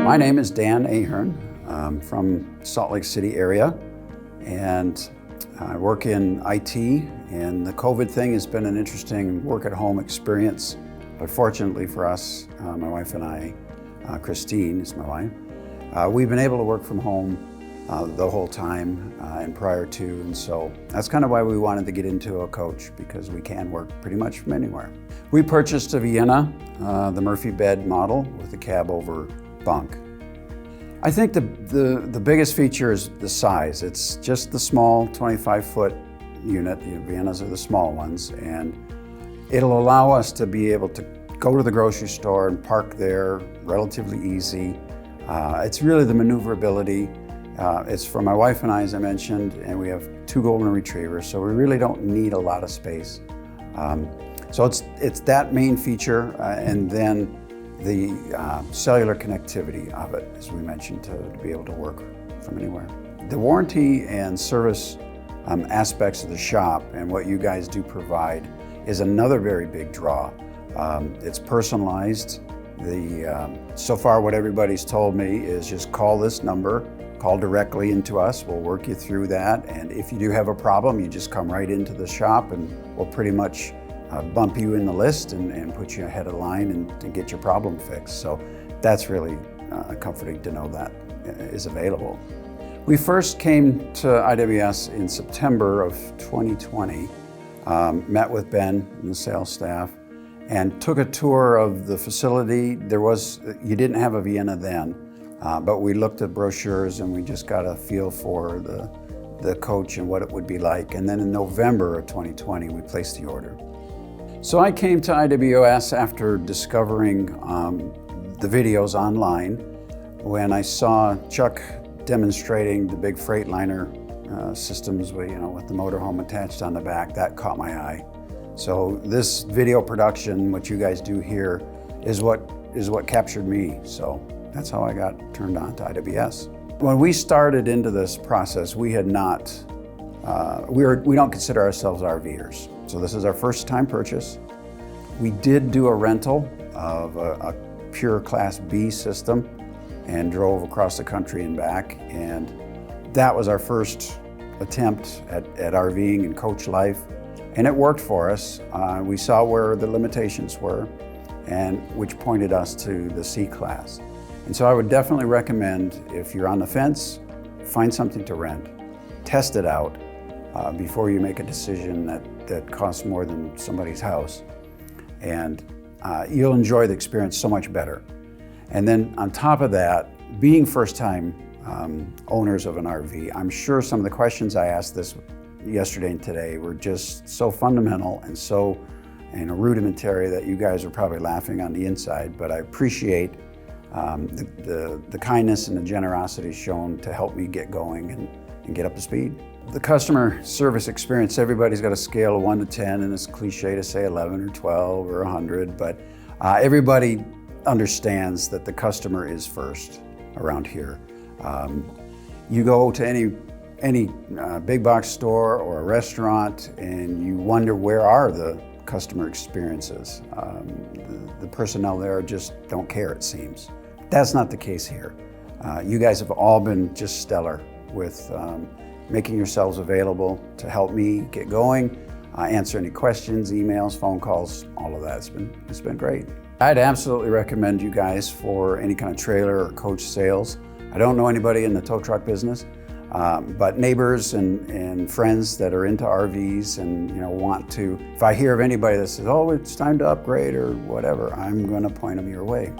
My name is Dan Ahearn. I'm from Salt Lake City area, and I work in IT, and the COVID thing has been an interesting work-at-home experience. But fortunately for us, my wife and I, Christine is my wife, we've been able to work from home the whole time and prior to, and so that's kind of why we wanted to get into a coach, because we can work pretty much from anywhere. We purchased a Vienna, the Murphy bed model with the cab over bunk. I think the biggest feature is the size. It's just the small 25-foot unit. The Viennas are the small ones, and it'll allow us to be able to go to the grocery store and park there relatively easy. It's really the maneuverability. It's for my wife and I, as I mentioned, and we have 2 golden retrievers, so we really don't need a lot of space. So it's that main feature, and then the cellular connectivity of it, as we mentioned, to be able to work from anywhere. The warranty and service aspects of the shop and what you guys do provide is another very big draw. It's personalized. So far what everybody's told me is just call this number, call directly into us, we'll work you through that, and if you do have a problem, you just come right into the shop and we'll pretty much bump you in the list and put you ahead of the line and get your problem fixed. So that's really comforting to know that is available. We first came to IWS in September of 2020, met with Ben and the sales staff, and took a tour of the facility. You didn't have a Vienna then, but we looked at brochures and we just got a feel for the coach and what it would be like. And then in November of 2020, we placed the order. So I came to IWS after discovering the videos online when I saw Chuck demonstrating the big Freightliner systems with the motorhome attached on the back. That caught my eye. So this video production, what you guys do here, is what captured me. So that's how I got turned on to IWS. When we started into this process, we had not, we don't consider ourselves RVers. So this is our first time purchase. We did do a rental of a pure Class B system and drove across the country and back. And that was our first attempt at RVing and coach life. And it worked for us. We saw where the limitations were, and which pointed us to the C class. And so I would definitely recommend, if you're on the fence, find something to rent, test it out before you make a decision that costs more than somebody's house. And you'll enjoy the experience so much better. And then on top of that, being first-time owners of an RV, I'm sure some of the questions I asked this yesterday and today were just so fundamental and so rudimentary that you guys are probably laughing on the inside, but I appreciate the kindness and the generosity shown to help me get going and get up to speed. The customer service experience, everybody's got a scale of 1 to 10, and it's cliche to say 11 or 12 or 100, but everybody understands that the customer is first around here. You go to any big box store or a restaurant and you wonder, where are the customer experiences? The personnel there just don't care, it seems. That's not the case here. You guys have all been just stellar with making yourselves available to help me get going, answer any questions, emails, phone calls, all of that. It's been great. I'd absolutely recommend you guys for any kind of trailer or coach sales. I don't know anybody in the tow truck business, but neighbors and friends that are into RVs and want to, if I hear of anybody that says, oh, it's time to upgrade or whatever, I'm going to point them your way.